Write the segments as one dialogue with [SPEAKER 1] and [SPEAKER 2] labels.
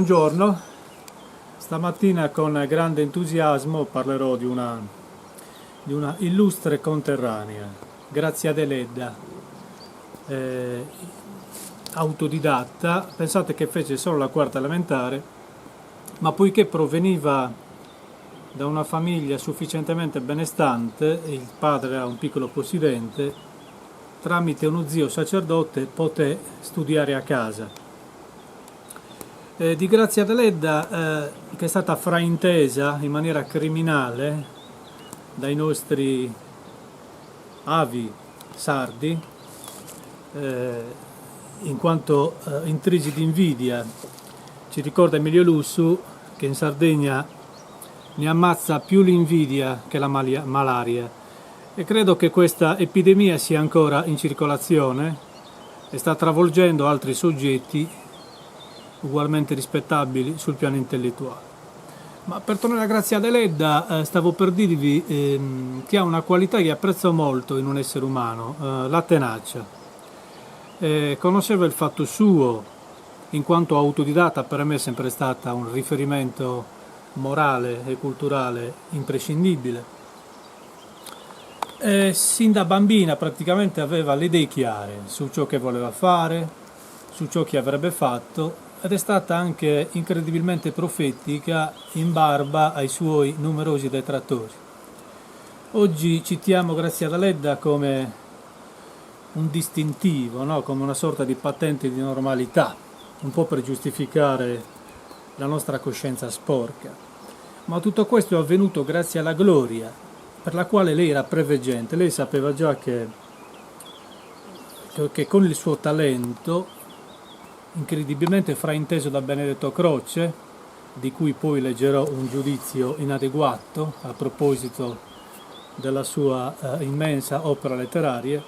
[SPEAKER 1] Buongiorno, stamattina con grande entusiasmo parlerò di una illustre conterranea, Grazia Deledda, autodidatta. Pensate che fece solo la quarta elementare, ma poiché proveniva da una famiglia sufficientemente benestante, il padre era un piccolo possidente, tramite uno zio sacerdote poté studiare a casa. Di Grazia Deledda, che è stata fraintesa in maniera criminale dai nostri avi sardi, in quanto intrisi di invidia. Ci ricorda Emilio Lussu che in Sardegna ne ammazza più l'invidia che la malaria, e credo che questa epidemia sia ancora in circolazione e sta travolgendo altri soggetti ugualmente rispettabili sul piano intellettuale. Ma per tornare a Grazia Deledda, stavo per dirvi che ha una qualità che apprezzo molto in un essere umano, la tenacia. Conoscevo il fatto suo, in quanto autodidatta per me è sempre stata un riferimento morale e culturale imprescindibile. Sin da bambina praticamente aveva le idee chiare su ciò che voleva fare, su ciò che avrebbe fatto, ed è stata anche incredibilmente profetica in barba ai suoi numerosi detrattori. Oggi citiamo Grazia Deledda come un distintivo, no? Come una sorta di patente di normalità, un po' per giustificare la nostra coscienza sporca. Ma tutto questo è avvenuto grazie alla gloria, per la quale lei era preveggente. Lei sapeva già che con il suo talento, incredibilmente frainteso da Benedetto Croce, di cui poi leggerò un giudizio inadeguato a proposito della sua immensa opera letteraria,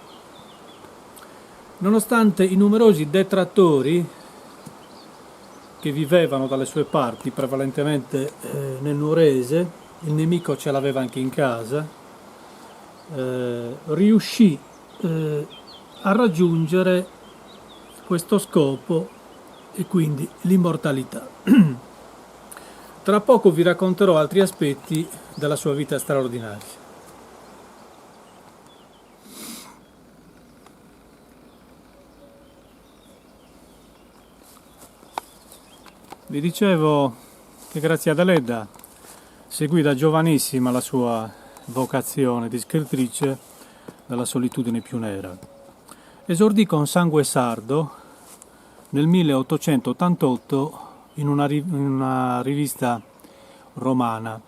[SPEAKER 1] nonostante i numerosi detrattori che vivevano dalle sue parti, prevalentemente nel Nuorese, il nemico ce l'aveva anche in casa, riuscì a raggiungere questo scopo e quindi l'immortalità. Tra poco vi racconterò altri aspetti della sua vita straordinaria. Vi dicevo che Grazia Deledda seguì da giovanissima la sua vocazione di scrittrice della solitudine più nera. Esordì con Sangue sardo nel 1888 in una rivista romana.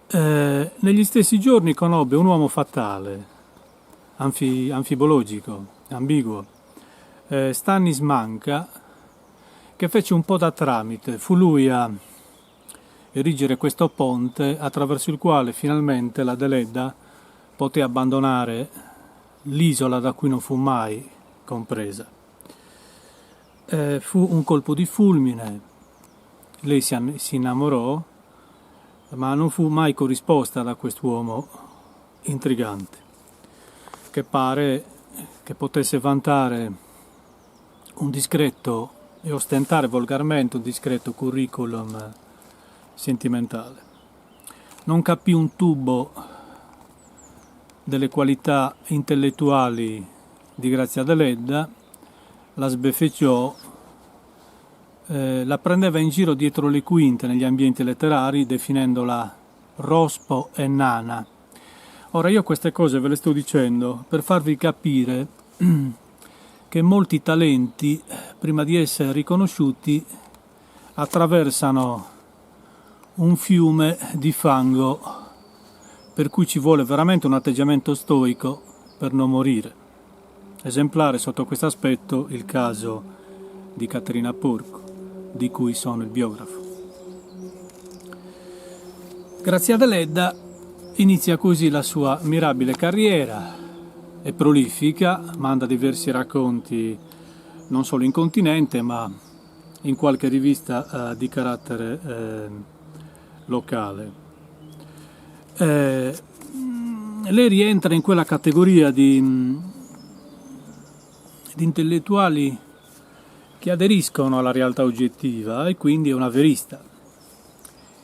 [SPEAKER 1] Negli stessi giorni conobbe un uomo fatale, anfibologico, ambiguo, Stanis Manca, che fece un po' da tramite. Fu lui a erigere questo ponte attraverso il quale finalmente la Deledda poté abbandonare l'isola da cui non fu mai compresa. Fu un colpo di fulmine, lei si innamorò, ma non fu mai corrisposta da quest'uomo intrigante, che pare che potesse vantare un discreto e ostentare volgarmente un discreto curriculum sentimentale. Non capì un tubo delle qualità intellettuali di Grazia Deledda, la sbeffeggiò, la prendeva in giro dietro le quinte negli ambienti letterari, definendola rospo e nana. Ora io queste cose ve le sto dicendo per farvi capire che molti talenti, prima di essere riconosciuti, attraversano un fiume di fango, per cui ci vuole veramente un atteggiamento stoico per non morire. Esemplare sotto questo aspetto il caso di Caterina Porco, di cui sono il biografo. Grazia Deledda inizia così la sua mirabile carriera, è prolifica, manda diversi racconti non solo in continente ma in qualche rivista di carattere locale. Lei rientra in quella categoria di intellettuali che aderiscono alla realtà oggettiva e quindi è una verista.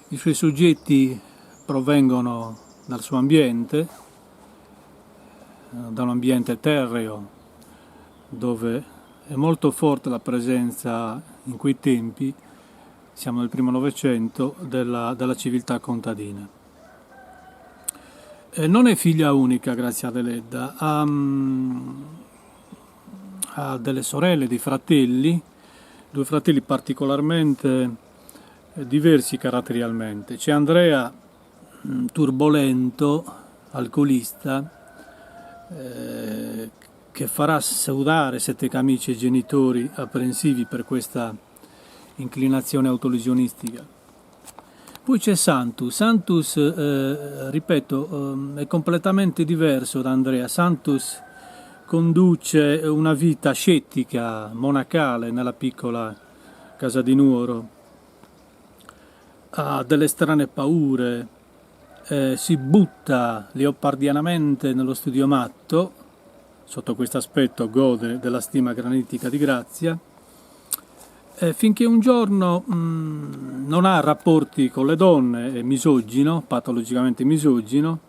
[SPEAKER 1] I suoi soggetti provengono dal suo ambiente, da un ambiente terreo, dove è molto forte la presenza in quei tempi, siamo nel primo Novecento, della civiltà contadina. Non è figlia unica Grazia Deledda, ha delle sorelle, dei fratelli, due fratelli particolarmente diversi caratterialmente. C'è Andrea, turbolento, alcolista, che farà sudare Sette Camicie e i genitori apprensivi per questa inclinazione autolesionistica. Poi c'è Santus, ripeto, è completamente diverso da Andrea. Santus conduce una vita scettica, monacale nella piccola casa di Nuoro, ha delle strane paure, si butta leopardianamente nello studio matto, sotto questo aspetto gode della stima granitica di Grazia, finché un giorno non ha rapporti con le donne, è misogino, patologicamente misogino,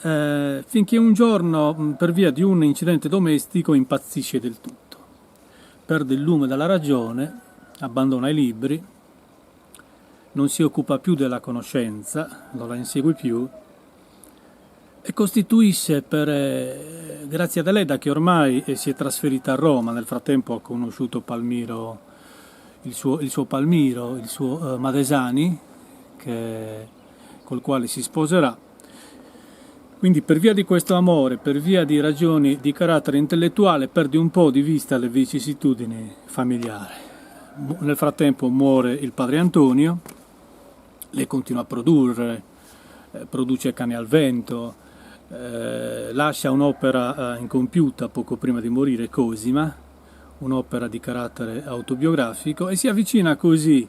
[SPEAKER 1] finché un giorno, per via di un incidente domestico, impazzisce del tutto, perde il lume della ragione, abbandona i libri, non si occupa più della conoscenza, non la insegue più, e costituisce per Grazia Deledda, che ormai si è trasferita a Roma, nel frattempo ha conosciuto Palmiro, il suo Palmiro, il suo Madesani, col quale si sposerà. Quindi per via di questo amore, per via di ragioni di carattere intellettuale, perde un po' di vista le vicissitudini familiari. Nel frattempo muore il padre Antonio, lei continua a produrre, produce Cane al vento, lascia un'opera incompiuta poco prima di morire, Cosima, un'opera di carattere autobiografico, e si avvicina così,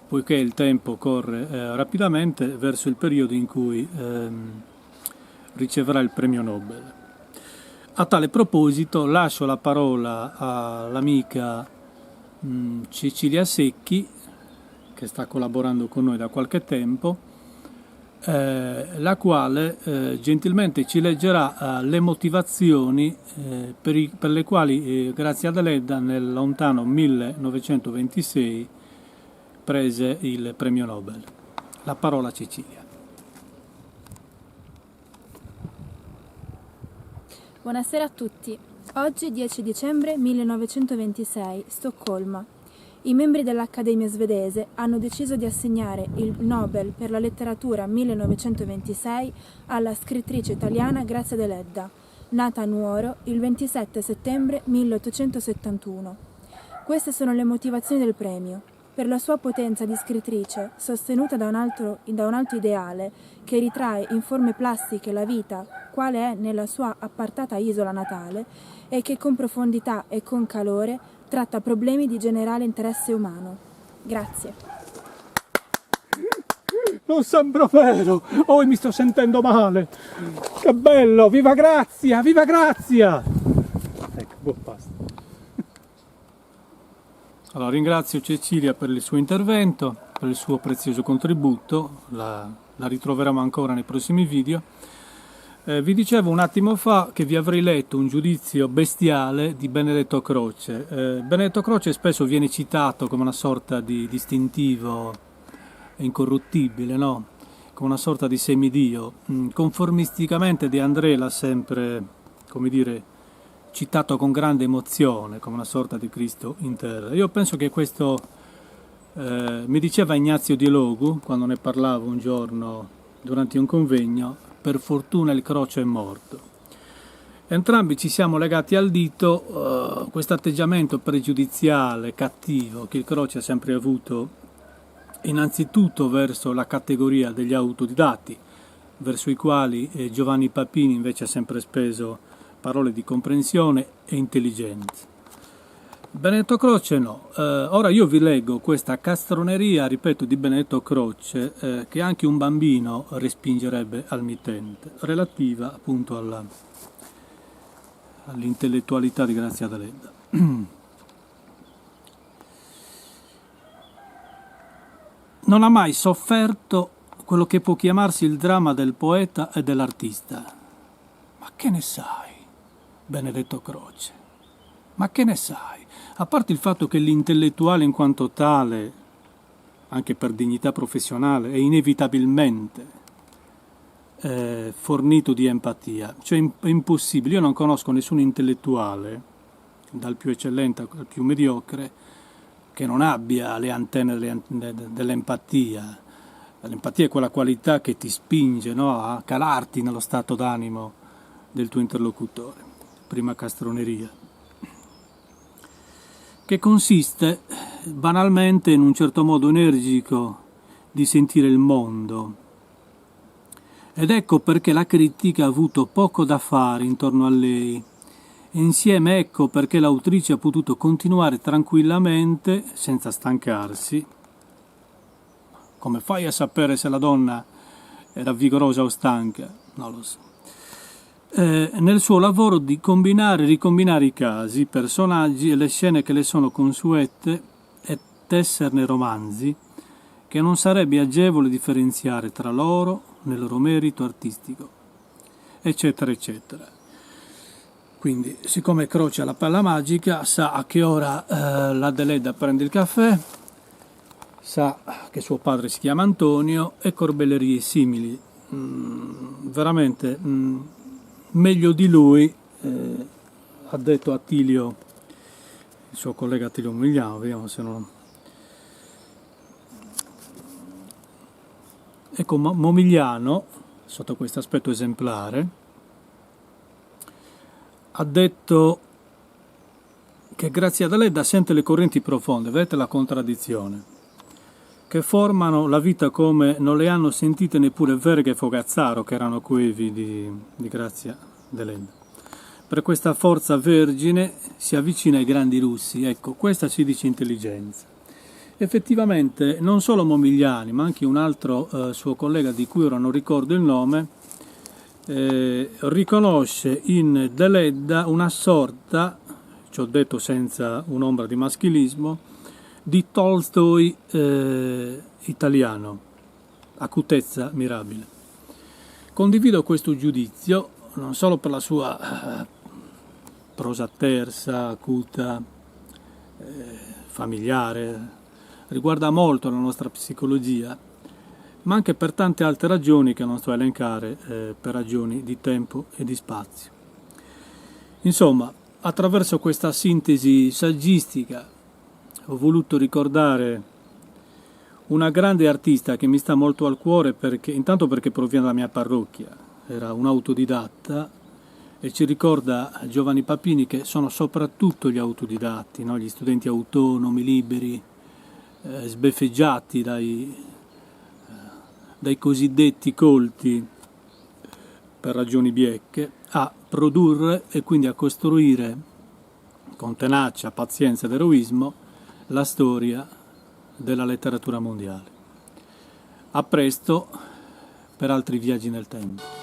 [SPEAKER 1] poiché il tempo corre rapidamente, verso il periodo in cui riceverà il premio Nobel. A tale proposito lascio la parola all'amica Cecilia Secchi, che sta collaborando con noi da qualche tempo, la quale gentilmente ci leggerà le motivazioni per le quali Grazia Deledda nel lontano 1926 prese il premio Nobel. La parola a Cecilia.
[SPEAKER 2] Buonasera a tutti. Oggi 10 dicembre 1926, Stoccolma. I membri dell'Accademia svedese hanno deciso di assegnare il Nobel per la letteratura 1926 alla scrittrice italiana Grazia Deledda, nata a Nuoro il 27 settembre 1871. Queste sono le motivazioni del premio. Per la sua potenza di scrittrice, sostenuta da un alto ideale che ritrae in forme plastiche la vita quale è nella sua appartata isola natale e che con profondità e con calore tratta problemi di generale interesse umano. Grazie.
[SPEAKER 1] Non sembra vero! Oh, mi sto sentendo male! Che bello! Viva Grazia! Viva Grazia! Ecco, basta. Allora, ringrazio Cecilia per il suo intervento, per il suo prezioso contributo, la ritroveremo ancora nei prossimi video. Vi dicevo un attimo fa che vi avrei letto un giudizio bestiale di Benedetto Croce. Benedetto Croce spesso viene citato come una sorta di distintivo incorruttibile, no? Come una sorta di semidio. Conformisticamente De André l'ha sempre, come dire, citato con grande emozione, come una sorta di Cristo in terra. Io penso che questo, mi diceva Ignazio Dialogu, quando ne parlavo un giorno durante un convegno, per fortuna il Croce è morto. Entrambi ci siamo legati al dito questo atteggiamento pregiudiziale, cattivo, che il Croce ha sempre avuto innanzitutto verso la categoria degli autodidatti, verso i quali Giovanni Papini invece ha sempre speso parole di comprensione e intelligenza. Benedetto Croce no. Ora io vi leggo questa castroneria, ripeto, di Benedetto Croce, che anche un bambino respingerebbe al mittente, relativa appunto all'intellettualità di Grazia Deledda. non ha mai sofferto quello che può chiamarsi il dramma del poeta e dell'artista. Ma che ne sai, Benedetto Croce? Ma che ne sai? A parte il fatto che l'intellettuale in quanto tale, anche per dignità professionale, è inevitabilmente fornito di empatia. Cioè è impossibile, io non conosco nessun intellettuale, dal più eccellente al più mediocre, che non abbia le antenne dell'empatia. L'empatia è quella qualità che ti spinge, no, a calarti nello stato d'animo del tuo interlocutore. Prima castroneria. Che consiste banalmente in un certo modo energico di sentire il mondo. Ed ecco perché la critica ha avuto poco da fare intorno a lei. E insieme ecco perché l'autrice ha potuto continuare tranquillamente, senza stancarsi. Come fai a sapere se la donna era vigorosa o stanca? Non lo so. Nel suo lavoro di combinare e ricombinare i casi, i personaggi e le scene che le sono consuete e tesserne romanzi che non sarebbe agevole differenziare tra loro nel loro merito artistico, eccetera, eccetera. Quindi, siccome Croce ha la palla magica, sa a che ora la Deledda prende il caffè, sa che suo padre si chiama Antonio e corbellerie simili. Veramente meglio di lui, ha detto Attilio, il suo collega Attilio Momigliano, vediamo se non... Ecco, Momigliano, sotto questo aspetto esemplare, ha detto che grazie ad Deledda sente le correnti profonde, vedete la contraddizione, che formano la vita come non le hanno sentite neppure Verga e Fogazzaro, che erano coevi di Grazia Deledda. Per questa forza vergine si avvicina ai grandi russi, ecco, questa ci dice intelligenza. Effettivamente non solo Momigliani, ma anche un altro suo collega di cui ora non ricordo il nome, riconosce in Deledda una sorta, ci ho detto senza un'ombra di maschilismo, di Tolstoi italiano, acutezza mirabile. Condivido questo giudizio non solo per la sua prosa tersa, acuta, familiare, riguarda molto la nostra psicologia, ma anche per tante altre ragioni che non sto a elencare per ragioni di tempo e di spazio. Insomma, attraverso questa sintesi saggistica ho voluto ricordare una grande artista che mi sta molto al cuore, intanto perché proviene dalla mia parrocchia, era un autodidatta e ci ricorda Giovanni Papini che sono soprattutto gli autodidatti, no? Gli studenti autonomi, liberi, sbeffeggiati dai cosiddetti colti per ragioni bieche, a produrre e quindi a costruire con tenacia, pazienza ed eroismo la storia della letteratura mondiale. A presto per altri viaggi nel tempo.